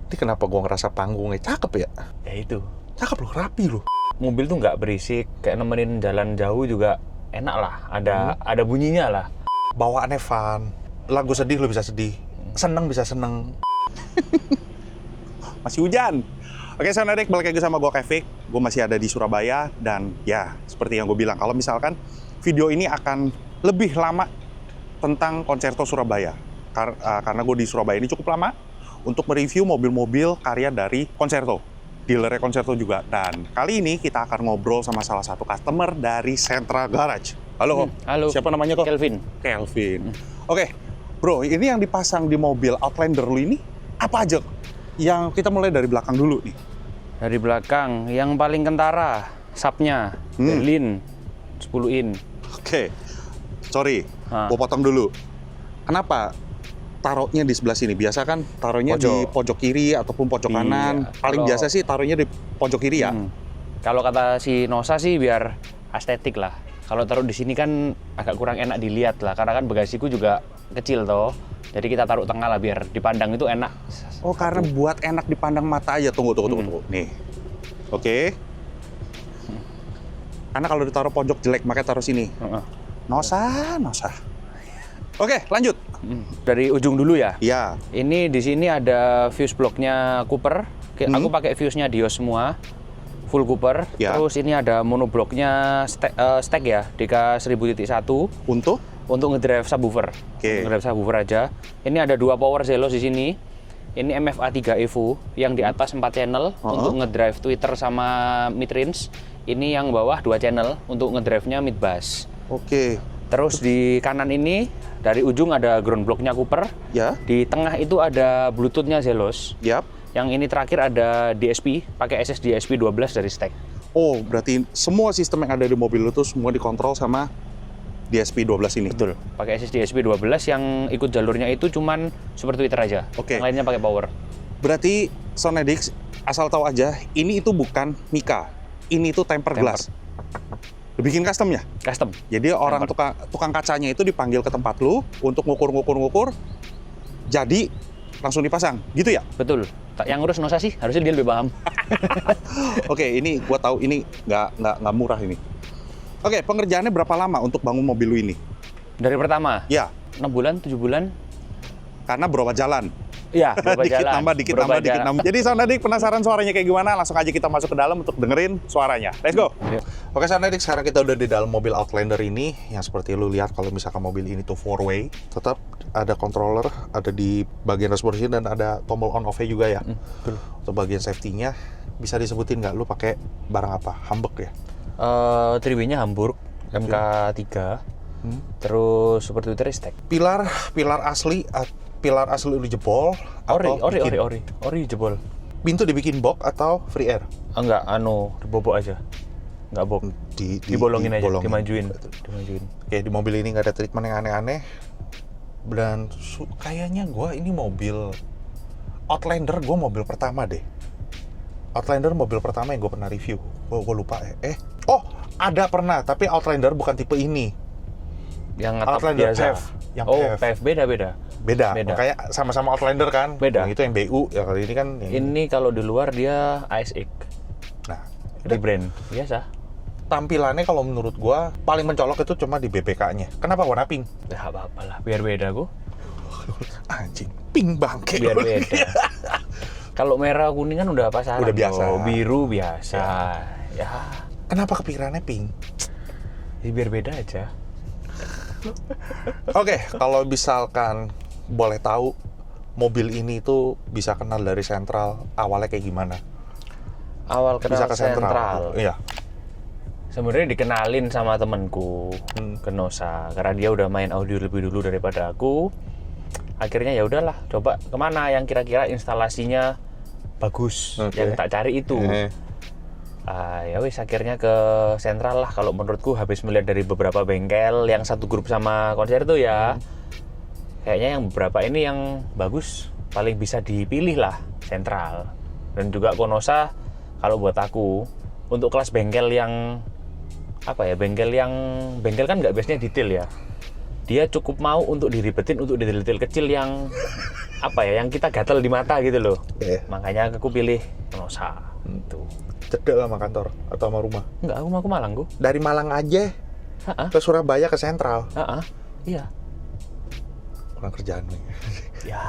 Ini kenapa gue ngerasa panggungnya cakep ya? Ya itu. Cakep loh, rapi loh. Mobil tuh nggak berisik, kayak nemenin jalan jauh juga enak lah. Ada bunyinya lah. Bawaannya fun. Lagu sedih lo bisa sedih. Seneng bisa seneng. Masih hujan. Oke, Sound Addict, balik lagi sama gue Kevin. Gue masih ada di Surabaya. Dan ya, seperti yang gue bilang, kalau misalkan video ini akan lebih lama tentang Concerto Surabaya. Karena gue di Surabaya ini cukup lama untuk mereview mobil-mobil karya dari Concerto. Dealernya Concerto juga. Dan kali ini kita akan ngobrol sama salah satu customer dari Sentra Garage. Halo, halo. Siapa namanya kok? Kelvin. Kelvin. Oke, bro, ini yang dipasang di mobil Outlander lu ini apa aja? Yang kita mulai dari belakang dulu nih. Dari belakang, yang paling kentara, subnya, Berlin, 10 in. Oke, sorry, gue potong dulu. Kenapa taruhnya di sebelah sini? Biasa kan taruhnya di pojok kiri ataupun pojok kanan. Paling biasa sih taruhnya di pojok kiri ya? Kalau kata si Nosa sih biar estetik lah. Kalau taruh di sini kan agak kurang enak dilihat lah, karena kan bagasiku juga kecil toh. Jadi kita taruh tengah lah biar dipandang itu enak. Oh, karena buat enak dipandang mata aja. Tunggu. Nih. Oke. Karena kalau ditaruh pojok jelek, makanya taruh sini. Nosa. Oke, lanjut. Dari ujung dulu ya? Iya. Ini di sini ada fuse blocknya Cooper. Aku pakai fuse-nya Dios semua. Full Cooper. Ya. Terus ini ada monoblocknya stack ya, DK 1000.1. Untuk ngedrive subwoofer. Oke. Ngedrive subwoofer aja. Ini ada 2 power Zelos di sini. Ini MFA 3 Evo yang di atas 4 channel untuk ngedrive tweeter sama mid range. Ini yang bawah 2 channel untuk ngedrive-nya mid bass. Oke. Terus di kanan ini dari ujung ada ground block-nya Cooper. Ya. Di tengah itu ada Bluetooth-nya Zelos. Yap. Yang ini terakhir ada DSP, pakai SSD DSP 12 dari stack. Oh, berarti semua sistem yang ada di mobil itu semua dikontrol sama DSP 12 ini? Betul, pakai SSD DSP 12 yang ikut jalurnya itu cuman super tweeter aja. Oke. Yang lainnya pakai power. Berarti Sound Addict, asal tahu aja, ini itu bukan Mika. Ini itu tempered glass. Dibikin custom ya? Custom. Jadi orang tukang kacanya itu dipanggil ke tempat lu untuk ngukur. Jadi langsung dipasang, gitu ya? Betul. Yang ngurus Nosa sih, harusnya dia lebih paham. Oke, ini gua tahu ini nggak murah ini. Oke, pengerjaannya berapa lama untuk bangun mobil lu ini? Dari pertama? Ya. 6 bulan, 7 bulan. Karena berobat jalan. Iya, dikit nambah. Jadi Sound Addict penasaran suaranya kayak gimana? Langsung aja kita masuk ke dalam untuk dengerin suaranya. Let's go. Yuk. Oke, Sound Addict, sekarang kita udah di dalam mobil Outlander ini. Yang seperti lu lihat kalau misalkan mobil ini tuh 4-way, tetap ada controller, ada di bagian dashboard dan ada tombol on off-nya juga ya. Betul. Untuk bagian safety-nya, bisa disebutin nggak lu pakai barang apa? Hamburg ya? 3W-nya Hamburg, MK3. Terus super tweeter stack. Pilar asli lu jebol atau Ori jebol. pintu dibikin box atau free air? Enggak, dibobok aja. Enggak box. Dibolongin aja, dimajuin. Oke, di mobil ini nggak ada treatment yang aneh-aneh. Dan kayaknya ini mobil Outlander, mobil pertama deh. Outlander mobil pertama yang gue pernah review. Gue lupa Oh, ada pernah, tapi Outlander bukan tipe ini. Yang ngetop Outlander biasa. PF beda. Beda. Makanya sama-sama Outlander kan. Beda. Yang itu yang BU, ya kali ini kan. Ini kalau di luar dia ASX. Nah, rebrand biasa. Tampilannya kalau menurut gua paling mencolok itu cuma di BPK-nya. Kenapa warna pink? Ya apa-apa lah, biar beda gua. Anjing, pink bangke. Biar beda. Kalau merah kuning kan udah pasaran. Udah biasa. Biru biasa. Ya. Kenapa kepikirannya pink? Ya, biar beda aja. Oke, kalau misalkan boleh tahu mobil ini tuh bisa kenal dari Sentral awalnya kayak gimana? Awal kenal bisa ke Sentral. Iya. Sebenarnya dikenalin sama temenku ke Nosa karena dia udah main audio lebih dulu daripada aku. Akhirnya ya udahlah, coba kemana yang kira-kira instalasinya bagus. Yang tak cari itu. Ya wis akhirnya ke Sentral lah. Kalau menurutku habis melihat dari beberapa bengkel yang satu grup sama Concerto ya, kayaknya yang beberapa ini yang bagus paling bisa dipilih lah Sentral. Dan juga Konosa kalau buat aku untuk kelas bengkel yang bengkel kan nggak biasanya detail ya. Dia cukup mau untuk diribetin untuk detail-detail kecil yang apa ya, yang kita gatel di mata gitu loh. Oke. Makanya aku pilih Kenosa. Tuh. Cedek lah sama kantor atau sama rumah. Enggak, aku Malang gua. Dari Malang aja Heeh. ke Surabaya ke Sentral. Heeh. Iya. Kurang kerjaan nih. Ya.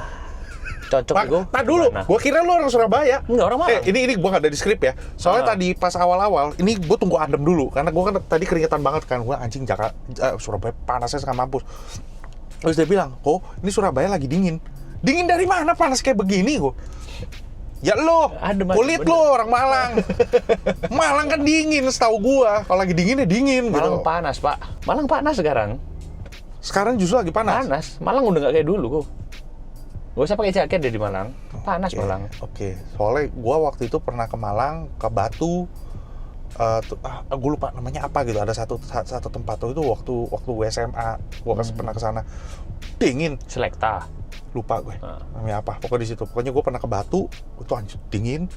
Cocok gua. Nah dulu, gua kira lu orang Surabaya. Enggak, orang Malang. Ini gua nggak ada di skrip ya. Soalnya tadi pas awal-awal, ini gua tunggu adem dulu karena gua kan tadi keringetan banget kan. Gua anjing Jakarta, Surabaya panasnya setengah mampus. Terus dia bilang, "Oh, ini Surabaya lagi dingin." Dingin dari mana panas kayak begini gua? Ya lo, kulit lo orang Malang. Malang kan dingin setahu gua. Kalau lagi dingin ya dingin Malang gitu. panas, Pak. Malang panas sekarang. Sekarang justru lagi panas. Panas. Malang udah nggak kayak dulu kok. Gak usah pakai jaket deh di Malang. Panas Malang. Oke. Soalnya gua waktu itu pernah ke Malang, ke Batu. Gue lupa namanya apa gitu. Ada satu tempat tuh itu waktu gue SMA. Gua pernah ke sana. Dingin. Selekta. Lupa gue. Namanya apa? Pokoknya di situ. Pokoknya gue pernah ke Batu, itu anjir dingin.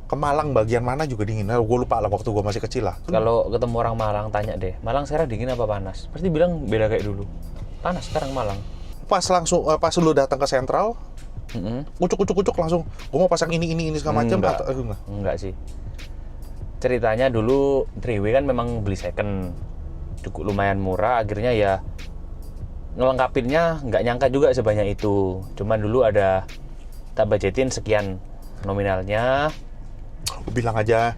Ke Malang bagian mana juga dingin. Nah, gue lupa lah waktu gue masih kecil lah. Kalau ketemu orang Malang tanya deh, Malang sekarang dingin apa panas? Pasti bilang beda kayak dulu. Panas sekarang Malang. Pas lu datang ke Sentral, ucuk langsung. Gue mau pasang ini segala macam. Enggak sih. Ceritanya dulu 3W kan memang beli second, cukup lumayan murah. Akhirnya ya ngelengkapinnya nggak nyangka juga sebanyak itu. Cuman dulu ada tak budgetin sekian nominalnya. Bilang aja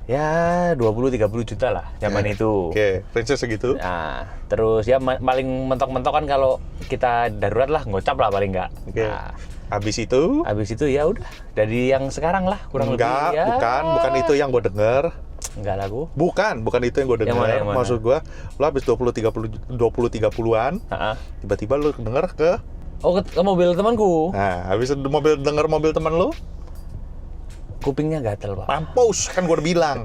Ya 20-30 juta lah zaman itu. Oke, range segitu. Nah, terus ya paling mentok-mentok kan kalau kita darurat lah, ngocap lah paling nggak. Oke. Nah, Habis itu ya udah dari yang sekarang lah kurang enggak, lebih ya. bukan itu yang gue denger. Enggak lah gua. Bukan itu yang gue denger. Yang mana? Maksud gue, lo habis 20-30-an, tiba-tiba lo denger ke ke mobil temanku. nah, habis denger mobil teman lo, Kupingnya gatel, Pak. mampus, kan gue udah bilang.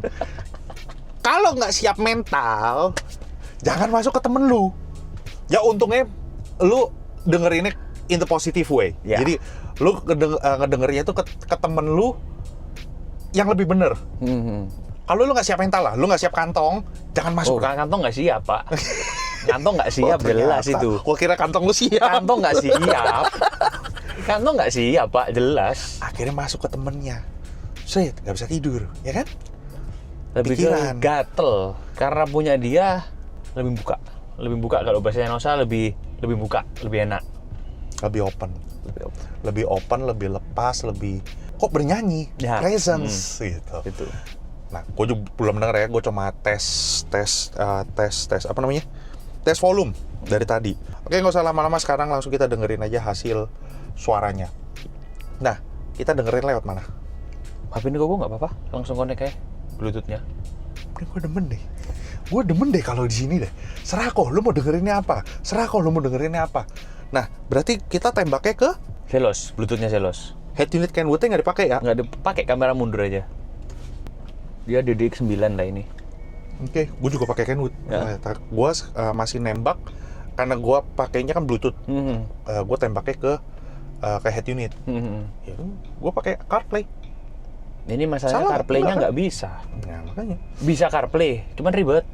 Kalau nggak siap mental, jangan masuk ke temen lu. Ya untungnya lu dengerinnya in the positive way. Ya. Jadi lu ngedengerinnya tuh ke temen lu yang lebih bener. Kalau lu nggak siap mental lah, lu nggak siap kantong, jangan masuk. Kantong nggak siap, Pak. Kantong nggak siap, jelas itu. Gua kira kantong lu siap. Kantong nggak siap. Kantong nggak siap, Pak, jelas. Akhirnya masuk ke temennya. Set, nggak bisa tidur, ya kan? Lebih Pikiran. ke gatel karena punya dia lebih buka kalau bahasa Nosa lebih buka, lebih enak, Lebih open, lebih lepas, lebih kok bernyanyi, ya. presence gitu. Itu. Nah, gue juga belum denger ya, gue cuma tes apa namanya? Tes volume dari tadi. Oke, nggak usah lama-lama, sekarang langsung kita dengerin aja hasil suaranya. Nah, kita dengerin lewat mana? HP ini gue nggak apa-apa, langsung connect kayak Bluetooth-nya. Ini gue demen deh kalau di sini deh. Serah kok, lu mau dengerinnya apa? Nah, berarti kita tembaknya ke Zelos, Bluetooth-nya Zelos. head unit Kenwood-nya nggak dipakai ya? Nggak dipakai, kamera mundur aja. Dia DDX9 lah ini. Oke, gue juga pakai Kenwood. Ya. Gue masih nembak karena gue pakainya kan Bluetooth. Gue tembaknya ke head unit. Ya, gue pakai CarPlay. Ini masalahnya Salah, CarPlay-nya kan? nggak bisa. Nah, makanya Bisa CarPlay, cuman ribet.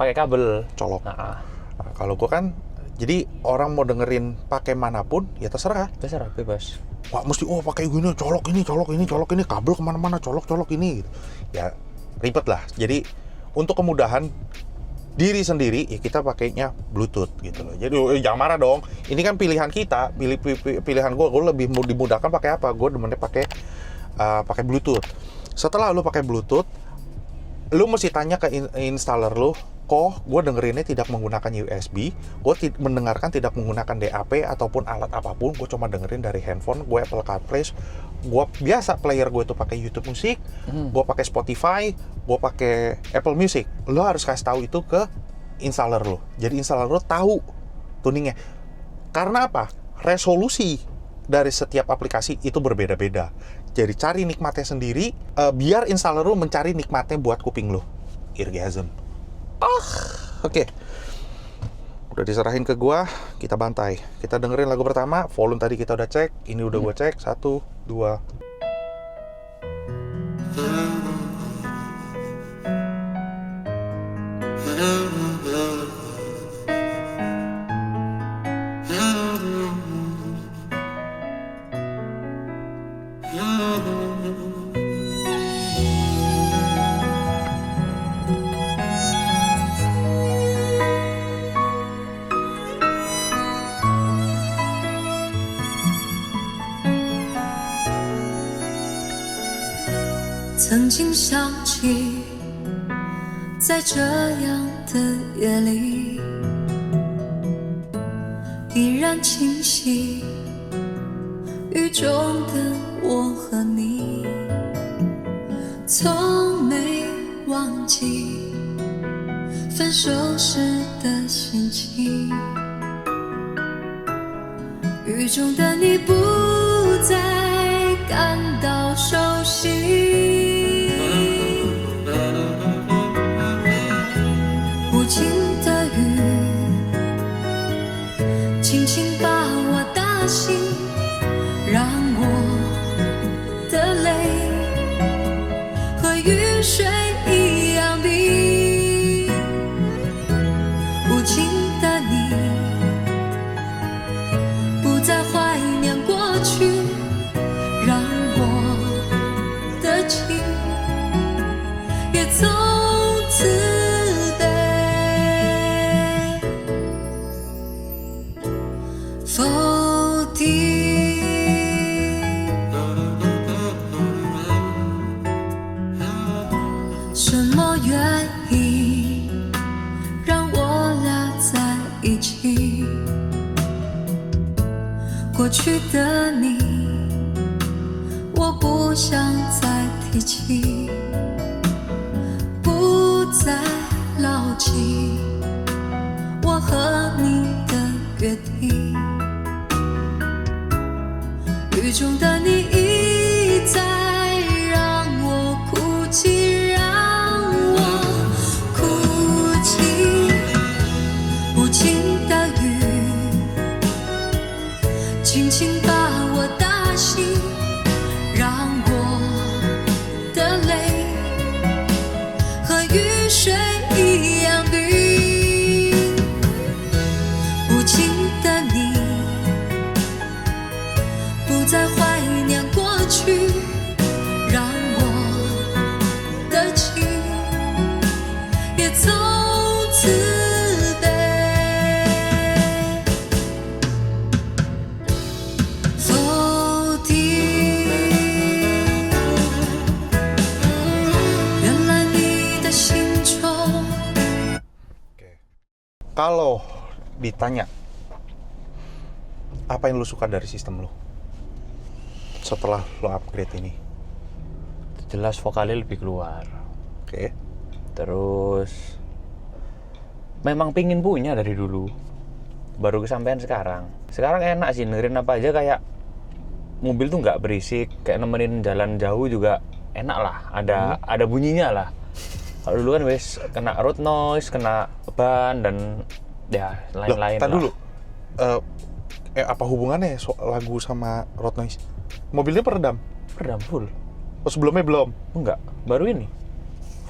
Pakai kabel. colok. Nah, Nah, kalau gue kan, jadi orang mau dengerin pakai manapun, ya terserah. terserah, bebas. Wah, mesti pakai gini, colok ini, kabel kemana-mana, colok ini. Gitu. Ya ribet lah. Jadi untuk kemudahan diri sendiri, ya kita pakainya Bluetooth gitu loh. Jadi jangan marah dong. Ini kan pilihan kita, pilihan gue lebih dimudahkan pakai apa? Gue demennya pakai Bluetooth. Setelah lu pakai Bluetooth, lu mesti tanya ke installer lu, kok gue dengerinnya tidak menggunakan USB, gue mendengarkan tidak menggunakan DAP ataupun alat apapun, gue cuma dengerin dari handphone, gue Apple CarPlay, gue biasa player gue itu pakai YouTube Music, gue pakai Spotify, gue pakai Apple Music. Lo harus kasih tahu itu ke installer lo. Jadi installer lo tahu tuningnya. Karena apa? Resolusi dari setiap aplikasi itu berbeda-beda. Jadi cari nikmatnya sendiri, biar installer lo mencari nikmatnya buat kuping lo. Eargasm. Oke. Udah diserahin ke gua, kita bantai. Kita dengerin lagu pertama, volume tadi kita udah cek, ini udah gua cek, 1, 2. 曾经想起，在这样的夜里，依然清晰，雨中的我和你，从没忘记分手时的心情。雨中的你不再感到熟悉，无情的雨轻轻把我打醒，让我的泪和雨水一样冰。无情的你不再怀念过去，让我的情也从此被否定。什么原因让我俩在一起？过去的你，我不想再提起，不再牢记我和你的约定。雨中的你一再让我哭泣，让我哭泣。无情的雨轻轻把我打醒，让我的泪和雨水一样冰。无情的你不再怀念过去，让我的情也从此被否定。原来你的心中。 Kalau ditanya apa yang lu suka dari sistem lu setelah lu upgrade ini? Jelas vokalnya lebih keluar. Oke. Terus memang pingin punya dari dulu, baru kesampaian sekarang. Sekarang enak sih dengerin apa aja, kayak mobil tuh nggak berisik, kayak nemenin jalan jauh juga enak lah, ada bunyinya lah. Kalau dulu kan wes kena road noise, kena ban dan ya lain-lain. Loh, tar lah. dulu. Apa hubungannya lagu sama road noise? Mobilnya peredam? Peredam full. Oh, sebelumnya belum? Enggak, baru ini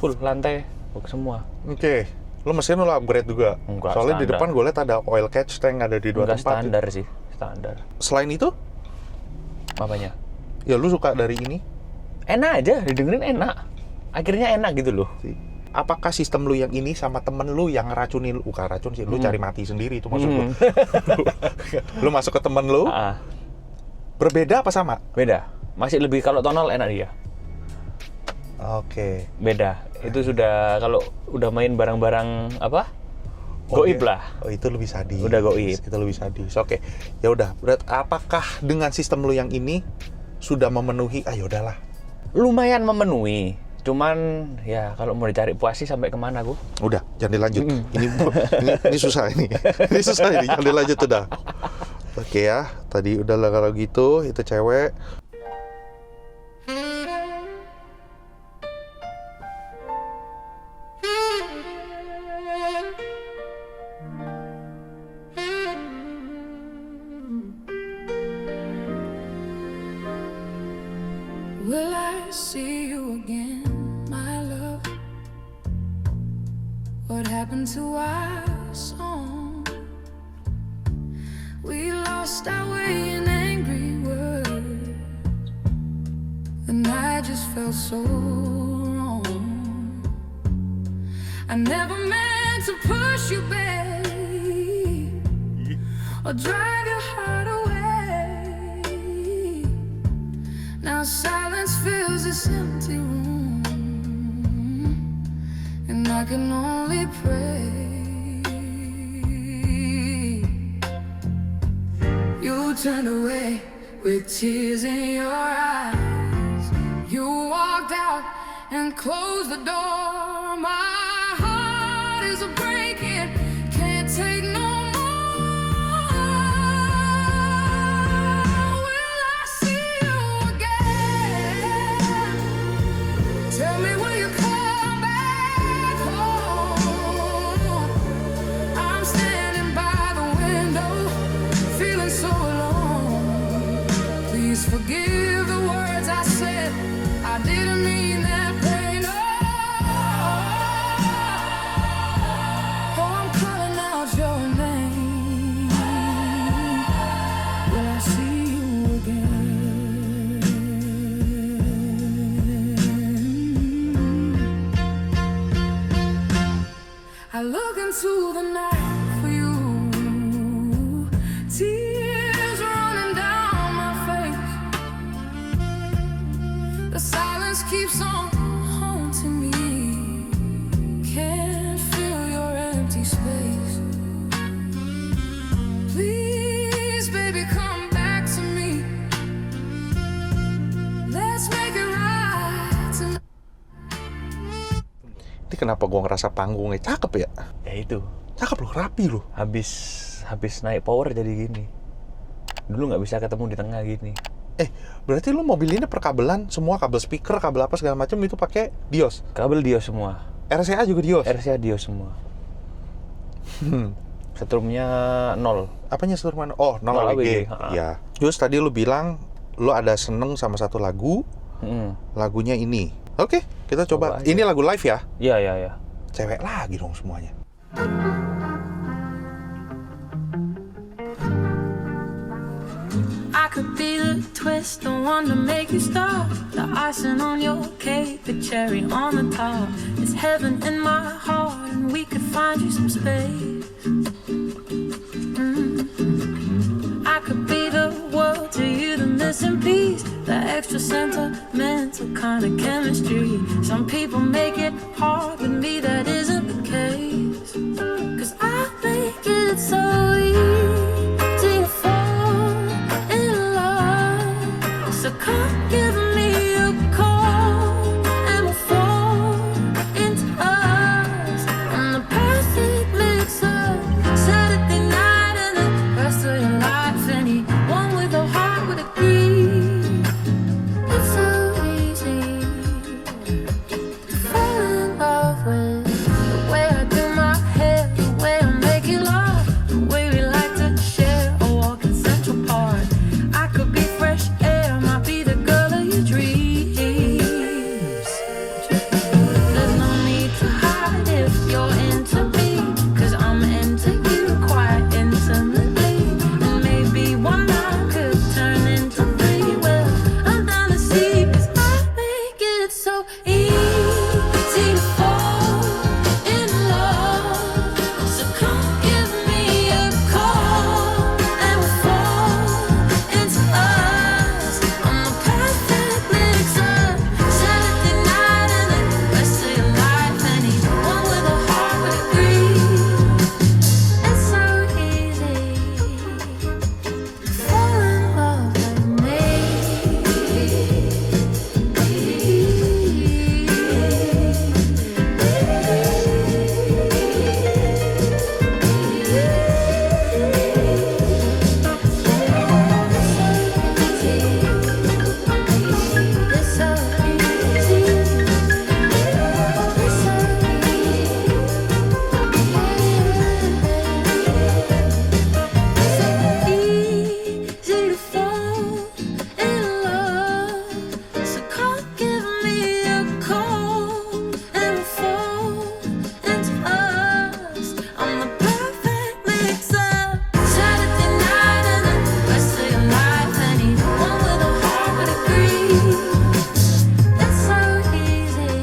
full lantai semua. Oke. Lu mesin lu upgrade juga? Enggak, soalnya standar. di depan gue liat ada oil catch tank ada di dua Enggak tempat. standar sih, standar. Selain itu, Apanya? ya lu suka dari ini? Enak aja, didengerin enak. Akhirnya enak gitu loh. Apakah sistem lu yang ini sama temen lu yang ngeracunin lu? Bukan racun sih, lu cari mati sendiri itu maksud lu. Lu masuk ke temen lu, berbeda apa sama? Beda. Masih lebih, kalau tonal enak dia. Oke. Beda. Itu sudah kalau udah main barang-barang apa? Goib lah. Oh, itu lebih sadis. Udah goib. Itu lebih sadis. Oke. Ya udah, berarti apakah dengan sistem lu yang ini sudah memenuhi? Ah, ya udahlah. Lumayan memenuhi. Cuman ya kalau mau dicari puas sih sampai kemana gua? Udah, jangan dilanjut. Ini susah ini. Ini susah ini, jangan dilanjut udah. Oke ya, tadi udah lah kalau gitu, itu cewek. Will I see you again, my love? What happened to our song? We lost our way in angry words, and I just felt so wrong. I never meant to push you, babe, or drive your heart away. Now silence fills this empty room. I can only pray. You turned away with tears in your eyes. You walked out and closed the door. My heart is breaking, can't take no more. Will I see you again? Tell me, will you come back home? I'm standing by the window, feeling so alone. Please forgive the words I said, I didn't mean that pain. Oh, I'm calling out your name. Will I see you again? I look into the night for you. Tears running down my face. The silence keeps on haunting me. Can't feel your empty space. Please, baby, come back to me. Let's make it right tonight. Ini kenapa gua ngerasa panggungnya cakep ya? Ya itu, Cakep loh, rapi loh. habis naik power jadi gini. Dulu nggak bisa ketemu di tengah gini. Berarti lu mobil ini perkabelan, semua kabel speaker, kabel apa segala macam itu pakai Dios. Kabel Dios semua, RCA juga Dios. RCA Dios semua. Setrumnya 0. Apanya seluruh mana? Oh, 0 0 AWG. AWG. Ya. Terus tadi lu bilang lu ada seneng sama satu lagu. Lagunya ini. Oke, kita coba. Coba aja. Ini lagu live ya. Iya. Cewek lagi dong semuanya. I could be the twist, the one to make you stop. The icing on your cake, the cherry on the top. It's heaven in my heart, and we could find you some space. I could be the world to you, the missing piece, the extra sentimental kind of chemistry. Some people make it hard, with me that isn't the case. 'Cause I make it so easy to fall in love. So come give me a call, and we'll fall into us. I'm the perfect mix-up, Saturday night and the rest of your life. Anyone with a heart would agree. It's so easy to fall in love with the way I do my hair, the way I make you laugh, the way we like to share a walk in Central Park. I could be fresh air, might be the girl of your dreams. There's no need to hide if you're into me, 'cause I'm into you quite intimately. And maybe one night could turn into three. Well, I'm down to see, 'cause I make it so easy to fall in love. So come give me a call, and we'll fall into us. I'm the perfect mix-up, Saturday night and the rest of your life. Anyone with a heart would agree. It's so easy to fall in love like me. It's so easy. It's so easy to fall in love. So come give me a call, and we'll fall into us. I'm the perfect mix-up, Saturday night and the rest of your life. Anyone with a heart would agree. It's so easy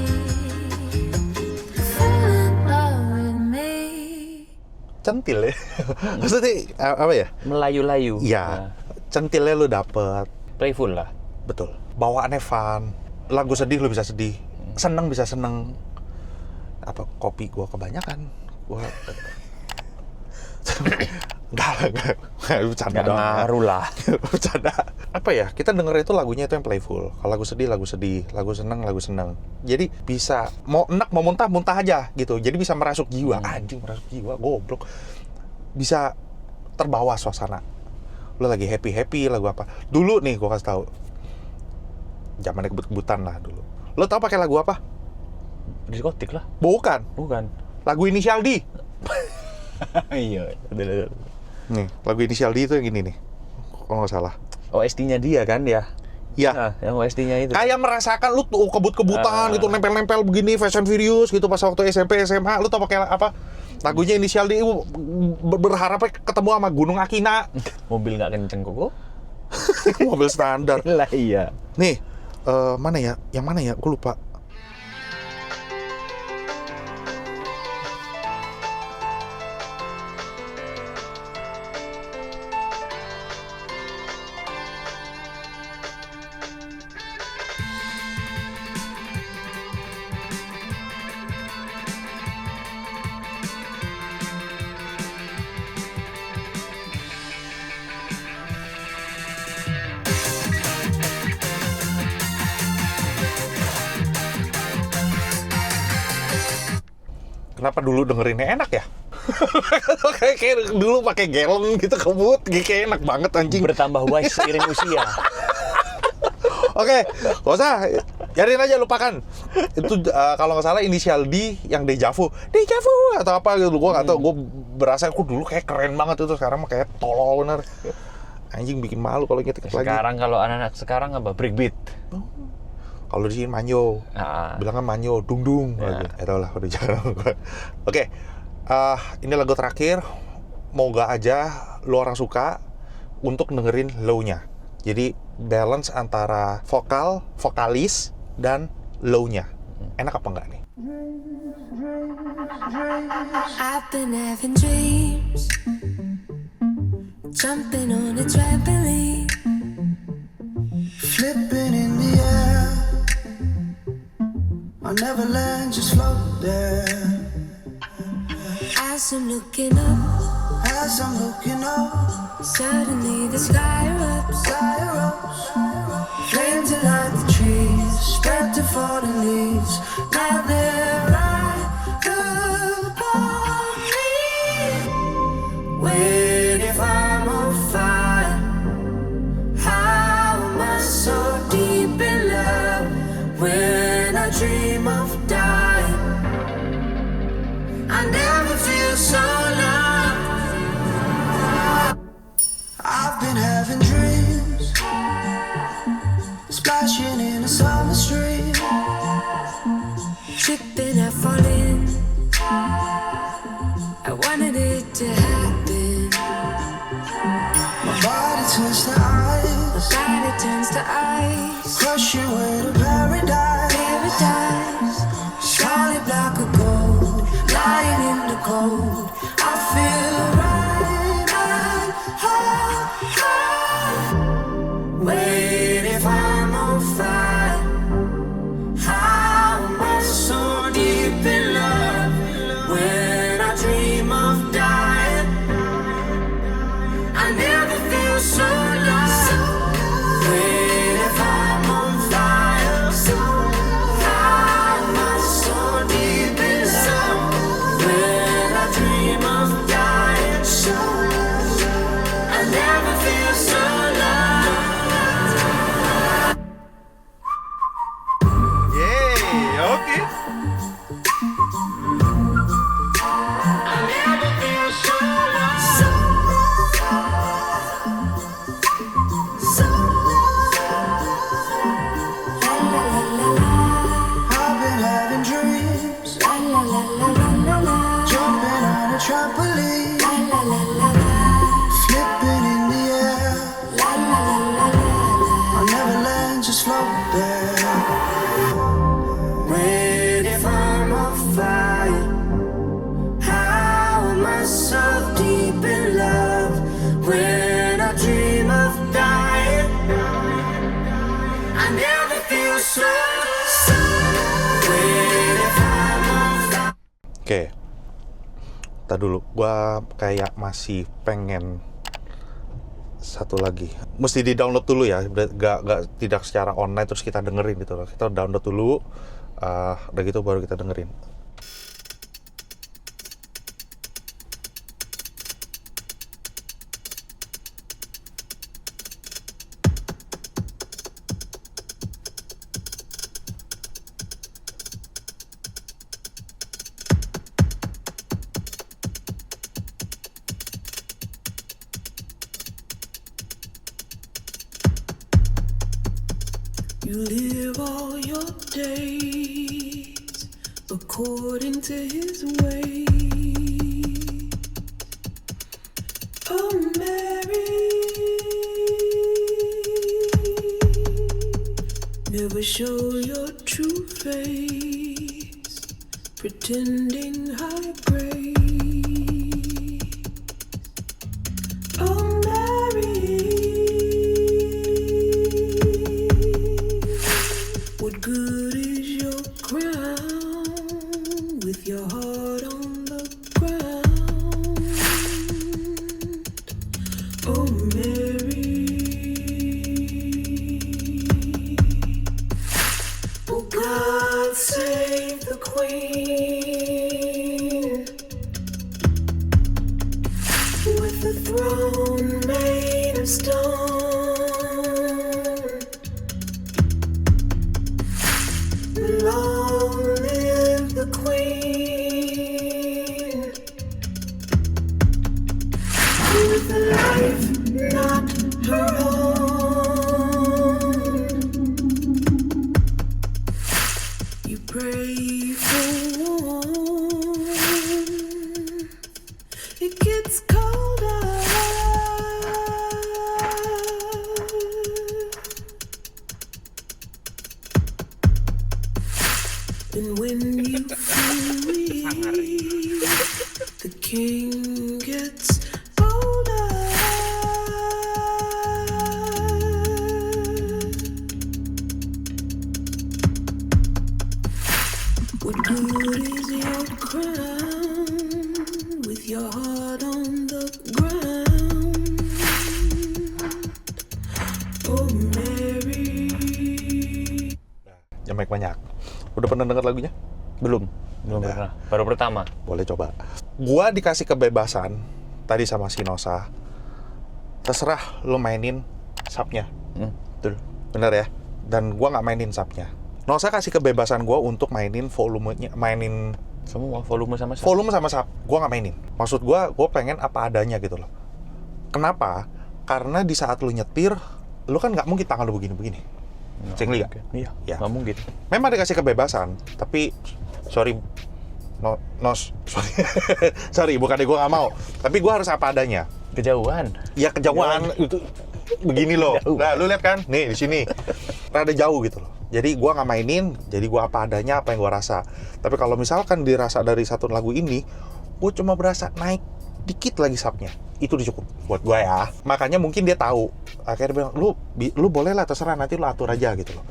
to fall in love with me. Centil ya. Maksudnya apa ya? Melayu-layu. Iya. Centilnya lu dapet. Playful lah. Betul. Bawaannya fun. Lagu sedih lu bisa sedih. Seneng bisa seneng. apa kopi gue kebanyakan. Gue enggak bercanda Nggak doang. ngaruh lah. Bercanda. Apa ya, kita denger itu lagunya itu yang playful. Kalau lagu sedih, lagu seneng. Jadi bisa mau enak mau muntah aja gitu. Jadi bisa merasuk jiwa. Anjing, merasuk jiwa, goblok. Bisa terbawa suasana. Lo lagi happy lagu apa? Dulu nih gua kasih tahu. Zamannya kebut-kebutan lah dulu. Lo tau pakai lagu apa? Diskotik lah. Bukan. Lagu Inisial D. Iya. Nih, lagu Inisial D itu yang ini nih. Kalau nggak salah. OST-nya dia kan ya? Iya. Nah, yang OST-nya itu. Kayak merasakan lu tuh kebut-kebutan gitu, nempel-nempel begini, Fast and Furious gitu pas waktu SMP, SMA. Lu tau pakai apa? Lagunya Inisial D, berharap ketemu sama Gunung Akina. Mobil nggak kenceng kok. Mobil standar. Lah iya. Nih, mana ya? Yang mana ya? Gue lupa. Kenapa dulu dengerinnya enak ya? kayak dulu pakai galon gitu kebut, kayak enak banget anjing. Bertambah wise seiring usia. Oke, gak usah, biarin aja, lupakan. Itu kalau nggak salah Inisial D yang Deja Vu atau apa gitu. Gue nggak tahu, gue berasa aku dulu kayak keren banget itu, sekarang mah kayak tolol bener. Anjing bikin malu kalau inget lagi. Sekarang kalau anak-anak sekarang apa? Breakbeat. Kalau di sini manyo, bilangnya manyo, dung lagi. Tau lah, udah jarang. Oke, ini lagu terakhir. Moga aja lo orang suka untuk dengerin low-nya. Jadi balance antara vokalis dan low-nya. Enak apa enggak nih? I've been having dreams, jumping on a trampoline, Flipping in the air, I'll never land, just float there. as I'm looking up, As I'm looking up, suddenly the sky erupts. sky erupts, flames that light the trees, spread to fallen leaves. Now they're right above me. Wait, if I'm on fire, how am I so deep in love? When I dream of dying, I never feel so loved. I've been having dreams, splashing in a summer stream. Tripping, I fall in. I wanted it to happen. My body turns to ice, Body turns to ice. crushing way to paradise. Paradise. Solid block of gold, lying in the cold. I feel right. Wait, if I'm on fire, how am I so deep in love? When I dream of dying, I never feel so loved. Wait, if I'm on fire, how am I so deep in love? When I dream of dying, I never feel so loved. Yeay, oke. I never feel so loved. I've been having dreams, La la la la la la la. jumping on a trampoline, La la la la la. flipping in the air. La la la la la la. I'll never land, just float there. Wait, if I'm on fire, how am I so deep in love? When I dream of dying, I never feel so. Wait, if I'm on fire. Oke. Ntar dulu, gua kayak masih pengen satu lagi. Mesti di-download dulu ya, tidak secara online terus kita dengerin gitu loh. Kita download dulu, udah gitu baru kita dengerin. You live all your days according to his way. Oh, Mary, never show your true face, pretending high grade. Oh, Mary, what good is your crown with your heart on the ground? Oh, Mary, oh, God save the Queen with the throne made of stone. Long live the Queen with a life not her own. You pray for warmth, it gets colder. And when you feel weak, the king gets bolder. What good is your crown with your heart on the ground? Oh, Mary. Jangan banyak. Udah pernah denger lagunya? Belum pernah. Baru pertama. Boleh coba. Gua dikasih kebebasan tadi sama si Nosa. Terserah lo mainin subnya. Betul. Bener ya? Dan gua nggak mainin subnya. Nosa kasih kebebasan gua untuk mainin volumenya, mainin Semua volume sama volume sama sub. Gua nggak mainin. Maksud gua pengen apa adanya gitu loh. Kenapa? Karena di saat lu nyetir, lu kan nggak mungkin tangan lu begini-begini. Cengli gak? Iya, Ya. nggak mungkin. Memang dikasih kebebasan, tapi sorry, sorry, sorry, bukannya gue nggak mau, tapi gue harus apa adanya. Kejauhan. Ya kejauhan itu begini loh. Jauh. Nah, lu lihat kan? Nih di sini, rada jauh gitu loh. Jadi gue nggak mainin, jadi gue apa adanya, apa yang gue rasa. Tapi kalau misalkan dirasa dari satu lagu ini, gue cuma berasa naik dikit lagi subnya, itu udah cukup buat gue ya. Makanya mungkin dia tahu. Akhirnya bilang, lu boleh lah, terserah, nanti lu atur aja gitu loh.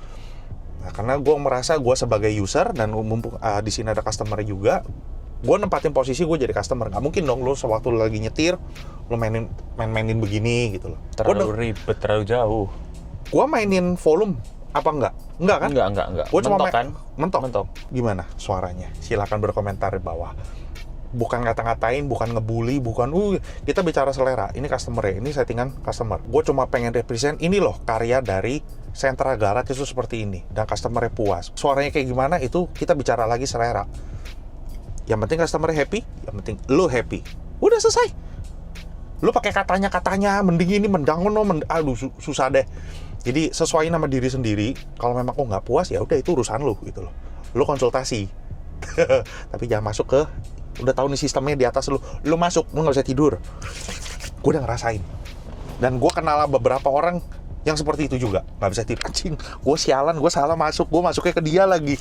Nah, karena gue merasa gue sebagai user dan mumpung di sini ada customer juga, gue nempatin posisi gue jadi customer. Nggak mungkin dong lu sewaktu lu lagi nyetir, lu mainin begini gitu loh. Terlalu ribet, terlalu jauh. Gue mainin volume apa enggak? Enggak kan? Enggak. Gue cuma Mentok kan? mentok. Gimana suaranya? Silakan berkomentar di bawah. Bukan ngata-ngatain, bukan ngebully, bukan kita bicara selera. Ini customer ya, ini settingan customer. Gue cuma pengen represent ini loh karya dari Sentra Garage itu seperti ini dan customer-nya puas. Suaranya kayak gimana itu kita bicara lagi selera. Yang penting customer happy, yang penting lu happy. Udah selesai. Lu pakai katanya mending ini mendangun aduh susah deh. Jadi sesuai nama diri sendiri. Kalau memang nggak puas ya udah itu urusan lu gitu loh. Lu konsultasi. Tapi jangan masuk ke udah tahu nih sistemnya di atas lu masuk, lu nggak bisa tidur. Gue udah ngerasain. Dan gue kenal beberapa orang yang seperti itu juga, nggak bisa tidur. Anjing, gue sialan, gue salah masuk, gue masuknya ke dia lagi.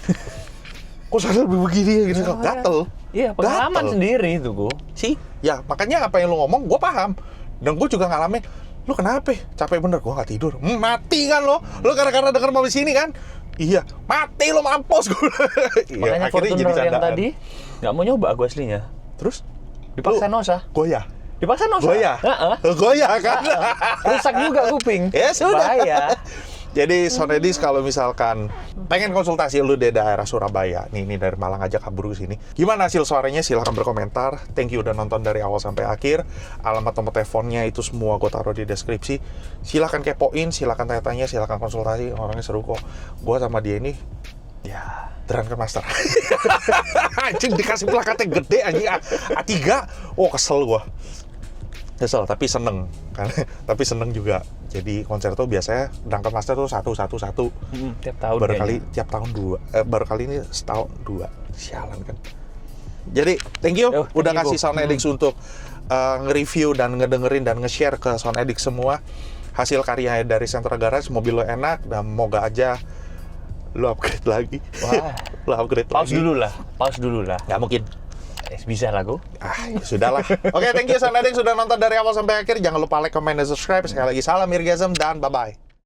Kok salah begini gitu, gatel. Iya, pengalaman Gatel. sendiri itu gue. Sih, ya makanya apa yang lu ngomong gue paham. Dan gue juga ngalamin, lu kenapa? Capek bener, gue nggak tidur. Mati kan lo gara-gara denger mau di sini kan? Iya, mati lo mampus gue. Makanya Fortuner yang tadi nggak mau nyoba gue aslinya. Terus Dipaksa nosa. goyah. Dipaksa nosa. Goyah. Heeh. Goyah kan. Rusak juga kuping. Ya sudah. Bahaya. Jadi Sonedis kalau misalkan pengen konsultasi lu di daerah Surabaya, nih dari Malang aja kabur ke sini. Gimana hasil suaranya? Silahkan berkomentar. Thank you udah nonton dari awal sampai akhir. Alamat nomor teleponnya itu semua gue taruh di deskripsi. Silahkan kepoin, silahkan tanya-tanya, silahkan konsultasi. Orangnya seru kok. Gue sama dia ini, ya Drunken Master. Anjing dikasih plakatnya gede anjing A3. Oh kesel gue. Kesel tapi seneng kan. Tapi seneng juga. Jadi konser tuh biasanya Drunken Master tuh satu. Tiap tahun Baru kayaknya. kali tiap tahun 2. Baru kali ini setahun 2. Sialan kan. Jadi thank you Yo, udah thank you, kasih Bo. Sound Addicts untuk nge-review dan ngedengerin dan nge-share ke Sound Addicts semua hasil karya dari Central Garage. Mobil lo enak dan moga aja lo upgrade lagi. Wah. Lo upgrade Pause lagi. dulu lah. Nggak mungkin. Bisa lah gue. Ya sudahlah. Oke, thank you Sound Addicts sudah nonton dari awal sampai akhir. Jangan lupa like, comment, dan subscribe. Sekali lagi salam Irgasm dan bye-bye.